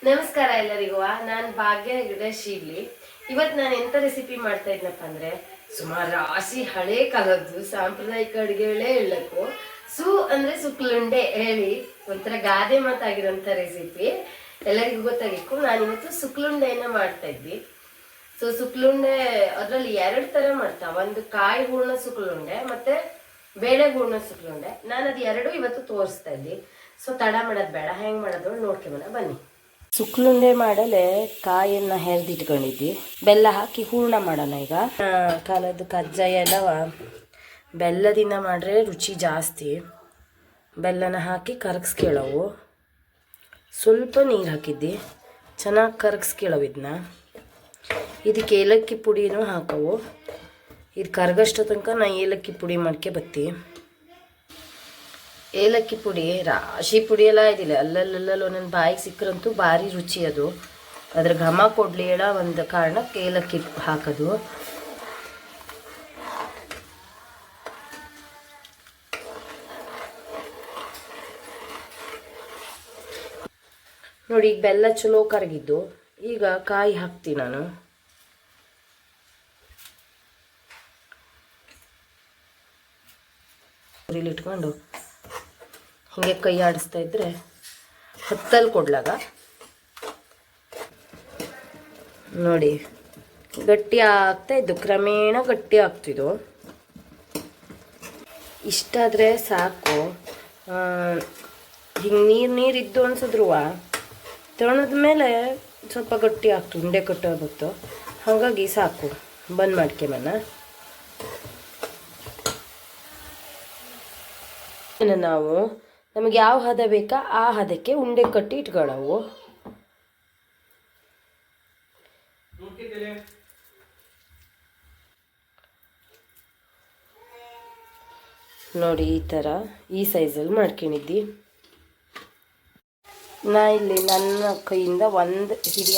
ನಮಸ್ಕಾರ ಎಲ್ಲರಿಗೂ. ನಾನು ಭಾಗ್ಯ ಹೆಗಡೆ ಶೀಲಿ. ಇವತ್ತು ನಾನು ಎಂತ ರೆಸಿಪಿ ಮಾಡ್ತಾ ಇದ್ನಪ್ಪ ಅಂದ್ರೆ ಸುಮಾರು ರಾಶಿ ಹಳೆ ಕಾಲದ್ದು ಸಾಂಪ್ರದಾಯಿಕ ಅಡುಗೆಗಳೇ ಹೇಳಕ್ಕೂ ಅಂದ್ರೆ ಸುಕ್ಲುಂಡೆ ಹೇಳಿ ಒಂಥರ ಗಾದೆ ಮಾತಾಗಿರೋಂಥ ರೆಸಿಪಿ ಎಲ್ಲರಿಗೂ ಗೊತ್ತಾಗಿತ್ತು. ನಾನಿವತ್ತು ಸುಕ್ಲುಂಡೆಯನ್ನ ಮಾಡ್ತಾ ಇದ್ವಿ. ಸುಕ್ಲುಂಡೆ ಅದರಲ್ಲಿ 2 ತರ ಮಾಡ್ತಾ, ಒಂದು ಕಾಯಿ ಹೂರ್ಣ ಸುಕ್ಲುಂಡೆ ಮತ್ತೆ ಬೇಳೆ ಹೂರ್ಣ ಸುಕ್ಲುಂಡೆ. ನಾನು ಅದು 2 ಇವತ್ತು ತೋರಿಸ್ತಾ ಇದ್ವಿ. ತಡ ಮಾಡೋದು ಬೇಡ, ಹೆಂಗ್ ಮಾಡೋದು ನೋಡ್ಕೊಂಬನ ಬನ್ನಿ. ಸುಕ್ಲುಂಡೆ ಮಾಡಲೆ ಕಾಯನ್ನ ಹೆರ್ದಿಟ್ಕೊಂಡಿದ್ವಿ, ಬೆಲ್ಲ ಹಾಕಿ ಹೂರ್ಣ ಮಾಡೋಣ. ಈಗ ಕಾಲದ ಕಜ್ಜಾಯ ಎಲ್ಲವ ಬೆಲ್ಲದಿಂದ ಮಾಡ್ರೆ ರುಚಿ ಜಾಸ್ತಿ. ಬೆಲ್ಲನ ಹಾಕಿ ಕರಗಿಸ್ಕೇಳವು, ಸ್ವಲ್ಪ ನೀರು ಹಾಕಿದ್ದಿ, ಚೆನ್ನಾಗಿ ಕರಗಿಸ್ಕೇಳವು. ಇದಕ್ಕೆ ಏಲಕ್ಕಿ ಪುಡಿನೂ ಹಾಕವು. ಇದು ಕರಗಷ್ಟೋ ತನಕ ನಾ ಏಲಕ್ಕಿ ಪುಡಿ ಮಾಡ್ಕೆ ಬತ್ತಿ. ಏಲಕ್ಕಿ ಪುಡಿ ರಾಶಿ ಪುಡಿ ಎಲ್ಲ ಇದಿಲ್ಲ, ಅಲ್ಲಲ್ಲಲ್ಲ ಒಂದೊಂದು ಬಾಯಿಗೆ ಸಿಕ್ಕರಂತೂ ಭಾರಿ ರುಚಿ ಅದು. ಅದ್ರ ಘಮ ಕೊಡಲಿ ಹೇಳ ಒಂದು ಕಾರಣಕ್ಕೆ ಏಲಕ್ಕಿ ಹಾಕೋದು. ನೋಡಿ ಈಗ ಬೆಲ್ಲ ಚಲೋ ಕರಗಿದ್ದು. ಈಗ ಕಾಯಿ ಹಾಕ್ತೀನಿ ನಾನು. ಇಟ್ಕೊಂಡು ಹಿಂಗೆ ಕೈ ಆಡಿಸ್ತಾ ಇದ್ರೆ ಹತ್ತಲ್ಲಿ ಕೊಡ್ಲಾಗ ನೋಡಿ ಗಟ್ಟಿ ಆಗ್ತಾ ಇದ್ದು, ಕ್ರಮೇಣ ಗಟ್ಟಿ ಆಗ್ತಿದ್ದು. ಇಷ್ಟಾದರೆ ಸಾಕು. ಹಿಂಗೆ ನೀರಿದ್ದು ಅನ್ಸಿದ್ರು ತಗೊಳದ ಮೇಲೆ ಸ್ವಲ್ಪ ಗಟ್ಟಿ ಆಗ್ತು, ಉಂಡೆ ಕಟ್ಟೋಗುತ್ತೋ. ಹಾಗಾಗಿ ಸಾಕು, ಬಂದ್ ಮಾಡ್ಕೆಮನ. ನಾವು ನಮಗೆ ಯಾವ ಹದ ಬೇಕಾ ಆ ಹದಕ್ಕೆ ಉಂಡೆ ಕಟ್ಟಿ ಇಟ್ಕೊಳ್ಳವು. ನೋಡಿ ಈ ಥರ ಈ ಸೈಜಲ್ಲಿ ಮಾಡ್ಕೊಂಡಿದ್ದಿ. ನಾ ಇಲ್ಲಿ ನನ್ನ ಕೈಯಿಂದ ಒಂದು ಹಿಡಿ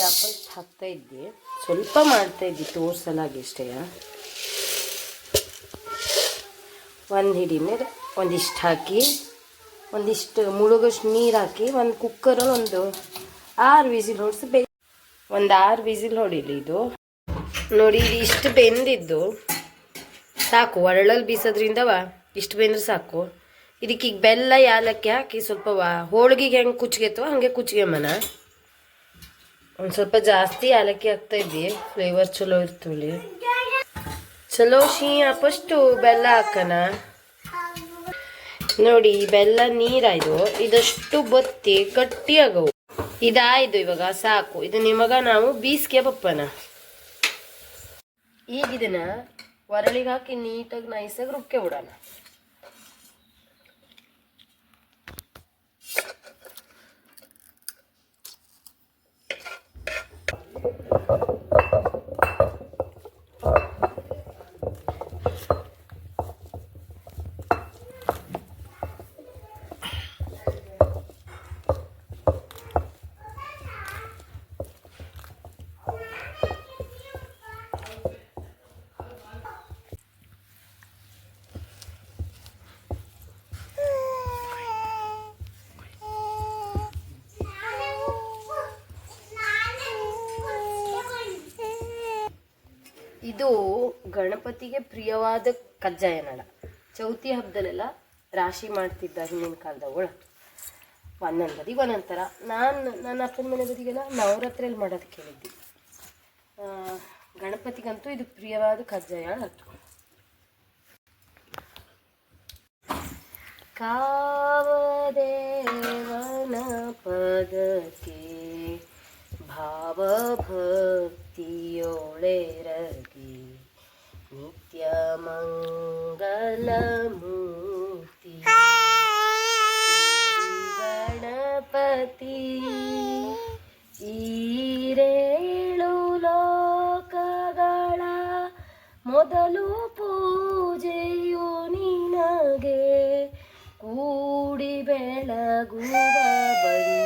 ಹಾಕ್ತಾ ಇದ್ದೆ, ಸ್ವಲ್ಪ ಮಾಡ್ತಾ ಇದ್ದಿ ತೋರ್ಸಲಾಗಿ ಇಷ್ಟೇ. ಒಂದು ಹಿಡಿ ಮೇಲೆ ಒಂದಿಷ್ಟು ಹಾಕಿ, ಒಂದಿಷ್ಟು ಮುಳುಗಷ್ಟು ನೀರು ಹಾಕಿ, ಒಂದು ಕುಕ್ಕರಲ್ಲಿ ಒಂದು 6 ವಿಸಿಲ್ ಹೊಡಿಸಿ ಒಂದು 6 ವಿಸಿಲ್ ಹೊಡಿಲಿ. ಇದು ನೋಡಿ, ಇದು ಇಷ್ಟು ಬೆಂದಿದ್ದು ಸಾಕು. ಒರಳಲ್ಲಿ ಬೀಸೋದ್ರಿಂದವ ಇಷ್ಟು ಬೆಂದ್ರೆ ಸಾಕು. ಇದಕ್ಕೆ ಈಗ ಬೆಲ್ಲ ಯಾಲಕ್ಕಿ ಹಾಕಿ ಸ್ವಲ್ಪ ಹೋಳಿಗೆಗೆ ಹೆಂಗೆ ಕುಚ್ಗೆತ್ತೋ ಹಾಗೆ ಕುಚ್ಗೆಮ್ಮನ. ಒಂದು ಸ್ವಲ್ಪ ಜಾಸ್ತಿ ಯಾಲಕ್ಕಿ ಹಾಕ್ತಾ ಇದ್ದಿ, ಫ್ಲೇವರ್ ಚಲೋ ಇರ್ತವಲ್ಲಿ. ಚಲೋ ಫಸ್ಟು ಬೆಲ್ಲ ಹಾಕನ. ನೋಡಿ ಬೆಲ್ಲ ನೀರಾಯ್ದು, ಇದಷ್ಟು ಬತ್ತಿ ಗಟ್ಟಿ ಆಗವು. ಇದಾಯ್ದು, ಇವಾಗ ಸಾಕು. ಇದು ನಿಮಗ ನಾವು ಬೀಸ್ಗೆ ಬಪ್ಪನ. ಈಗ ಇದನ್ನ ಒರಳಿಗೆ ಹಾಕಿ ನೀಟಾಗಿ ನೈಸಾಗಿ ರುಬ್ಕೆ ಬಿಡೋಣ. ಇದು ಗಣಪತಿಗೆ ಪ್ರಿಯವಾದ ಕಜ್ಜಾಯ ನಡ. ಚೌತಿ ಹಬ್ಬದಲ್ಲೆಲ್ಲ ರಾಶಿ ಮಾಡ್ತಿದ್ದ ಹಿಂದಿನ ಕಾಲದವಳು. ಒಂದೊಂದು ಬದಿಗೆ ಒಂದೊಂದು ಥರ. ನನ್ನ ಅಪ್ಪನ ಮನೆ ಬದಿಗೆಲ್ಲ ನವರಾತ್ರಿಯಲ್ಲಿ ಮಾಡೋದು ಕೇಳಿದ್ದಿ. ಗಣಪತಿಗಂತೂ ಇದು ಪ್ರಿಯವಾದ ಕಜ್ಜಾಯ ಹತ್ತು. ಕಾವದೇವನ ಪದಕ್ಕೆ ಭಾವಭಕ್ತಿಯೊಳೆರಗಿ ನಿತ್ಯ ಮಂಗಲ ಮೂರ್ತಿ ಗಣಪತಿ ಈರೇಳು ಲೋಕಗಳ ಮೊದಲು ಪೂಜೆಯು ನಿನಗೆ ಕೂಡಿ ಬೆಳಗುವ ಬನ್ನಿ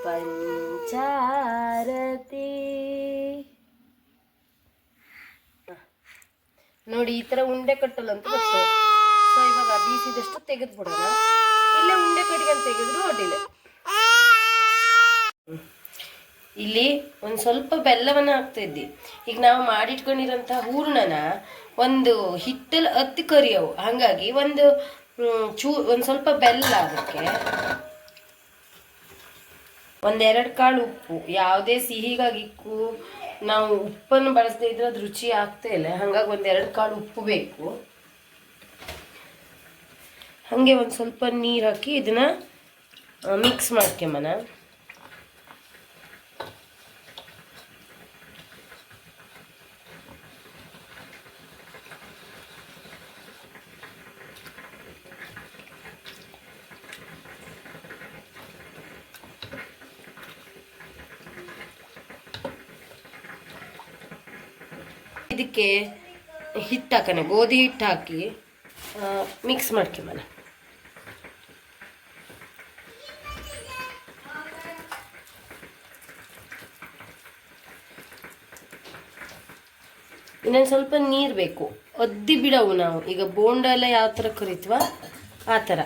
ಪಂಚಾರತಿ. ನೋಡಿ ಈ ತರ ಉಂಡೆ ಕಟ್ಟಲ್ಲಂತ ಗೊತ್ತು. ಸೊ ಇವಾಗ ಬೀಸಿದಷ್ಟು ತೆಗೆದು ಬಿಡೋಣ. ಇಲ್ಲೇ ಉಂಡೆ ಕಟ್ಟಿಗೆ ತೆಗೆದ್ರು ಅಡ್ಡಿಲ್ಲ. ಇಲ್ಲಿ ಒಂದು ಸ್ವಲ್ಪ ಬೆಲ್ಲವನ್ನು ಹಾಕ್ತಾ ಇದ್ದಿ. ಈಗ ನಾವು ಮಾಡಿಟ್ಕೊಂಡಿರೋಂಥ ಹೂರ್ಣನ ಒಂದು ಹಿಟ್ಟಲ್ಲಿ ಹತ್ತಿ ಕರಿಯವು, ಹಾಗಾಗಿ ಒಂದು ಸ್ವಲ್ಪ ಬೆಲ್ಲ, ಅದಕ್ಕೆ ಒಂದೆರಡು ಕಾಳು ಉಪ್ಪು. ಯಾವುದೇ ಸಿಹಿಗಾಗಿಕ್ಕು ನಾವು ಉಪ್ಪನ್ನು ಬಳಸದೇ ಇದ್ರೆ ಅದು ರುಚಿ ಆಗ್ತಾ ಇಲ್ಲ, ಹಾಗಾಗಿ ಒಂದೆರಡು ಕಾಳು ಉಪ್ಪು ಬೇಕು. ಹಾಗೆ ಒಂದು ಸ್ವಲ್ಪ ನೀರು ಹಾಕಿ ಇದನ್ನ ಮಿಕ್ಸ್ ಮಾಡ್ಕೊಂಬನ. ಇದಕ್ಕೆ ಹಿಟ್ಟು ಹಾಕೋಣ, ಗೋಧಿ ಹಿಟ್ಟು ಹಾಕಿ ಮಿಕ್ಸ್ ಮಾಡ್ಕೊಂಬನ. ಇನ್ನೊಂದು ಸ್ವಲ್ಪ ನೀರು ಬೇಕು, ಒದ್ದಿ ಬಿಡವು. ನಾವು ಈಗ ಬೋಂಡ ಎಲ್ಲ ಯಾವ ಥರ ಕರಿತೀವ ಆ ಥರ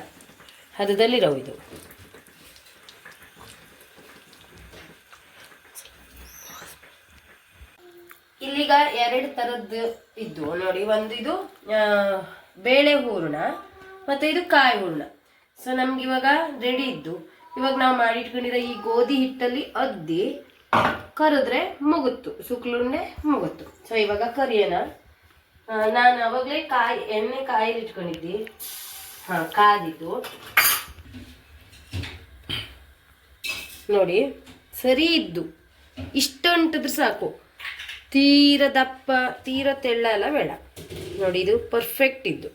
ಹದದಲ್ಲಿರವು. ಇದು ಇಲ್ಲಿಗ ಎರಡು ಥರದ್ದು ಇದ್ದು ನೋಡಿ. ಒಂದು ಇದು ಬೇಳೆ ಹೂರ್ಣ ಮತ್ತು ಇದು ಕಾಯಿ ಹೂರ್ಣ. ಸೊ ನಮ್ಗೆ ಇವಾಗ ರೆಡಿ ಇದ್ದು, ಇವಾಗ ನಾವು ಮಾಡಿಟ್ಕೊಂಡಿರೋ ಈ ಗೋಧಿ ಹಿಟ್ಟಲ್ಲಿ ಅದ್ದಿ ಕರೆದ್ರೆ ಮುಗುತ್ತು, ಸುಕ್ಲುಂಡೆ ಮುಗುತ್ತು. ಸೊ ಇವಾಗ ಕರಿಯೋಣ. ನಾನು ಅವಾಗಲೇ ಎಣ್ಣೆ ಕಾಯಲ್ಲಿ ಇಟ್ಕೊಂಡಿದ್ದಿ, ಕಾದಿದ್ದು ನೋಡಿ. ಸರಿ ಇದ್ದು ಇಷ್ಟುಂಟಿದ್ರೆ ಸಾಕು, ತೀರ ದಪ್ಪ ತೀರ ತೆಳ್ಳ ಎಲ್ಲ ಬೇಡ ನೋಡಿ. ಇದು ಪರ್ಫೆಕ್ಟ್ ಇದ್ದು.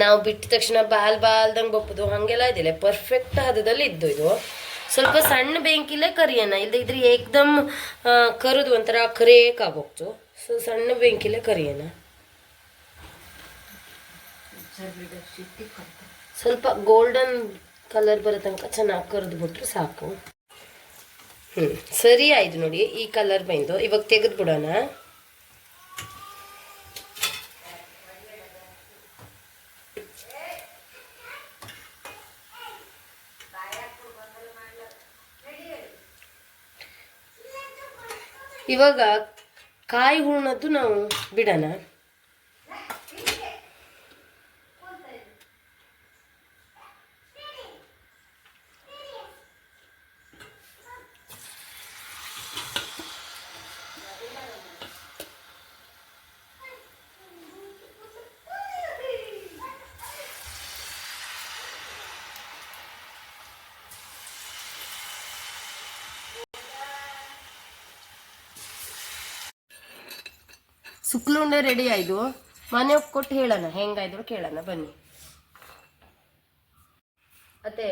ನಾವು ಬಿಟ್ಟ ತಕ್ಷಣ ಬಾಲ್ದಂಗೆ ಬಪ್ಪದು ಹಾಗೆಲ್ಲ ಇದಿಲ್ಲ, ಪರ್ಫೆಕ್ಟ್ ಹದದಲ್ಲಿ ಇದ್ದು. ಇದು ಸ್ವಲ್ಪ ಸಣ್ಣ ಬೆಂಕಿಲೇ ಕರಿಯೋಣ, ಇಲ್ಲದಿದ್ರೆ ಏಕ್ದಮ್ ಕರಿದು ಒಂಥರ ಕರೇಕಾಗೋಗ್ತು. ಸೊ ಸಣ್ಣ ಬೆಂಕಿಲೇ ಕರಿಯೋಣ. ಸ್ವಲ್ಪ ಗೋಲ್ಡನ್ ಕಲರ್ ಬರೋ ತನಕ ಚೆನ್ನಾಗಿ ಕರೆದು ಬಿಟ್ರೆ ಸಾಕು. ಸರಿ ಆಯ್ತು ನೋಡಿ, ಈ ಕಲರ್ ಬಂದು ಇವಾಗ ತೆಗೆದು ಬಿಡೋಣ. ಇವಾಗ ಕಾಯಿ ಹೂರ್ಣದ್ದು ನಾವು ಬಿಡೋಣ. ಸುಕ್ಲುಂಡೆ ರೆಡಿ ಆಯ್ತು. ಮನೆ ಕೊಟ್ಟು ಹೇಳೋಣ ಹೆಂಗಾಯ್ತು ಕೇಳೋಣ ಬನ್ನಿ. ಮತ್ತೆ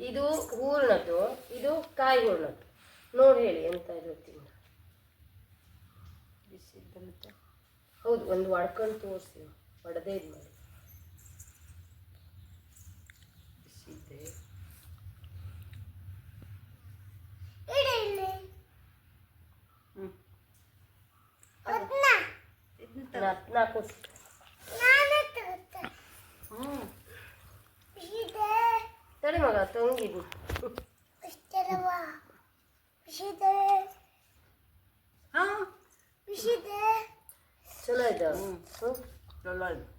ಇದು ಹೂರ್ಣದ್ದು, ಇದು ಕಾಯಿ ಹೂರ್ಣದ್ದು. ನೋಡಿ ಹೇಳಿ ಎಂತ ಇರುತ್ತೆ. ಹೌದು, ಒಂದು ಒಡ್ಕೊಂಡು ತೋರಿಸಿ, ಒಡದೇ ಇದು ಮಾಡಿ. ತಡಿ ಮಗ ತಂಗಿದು ಚಲೋ ಆಯ್ತು. ಚಲೋ ಆಯ್ತು.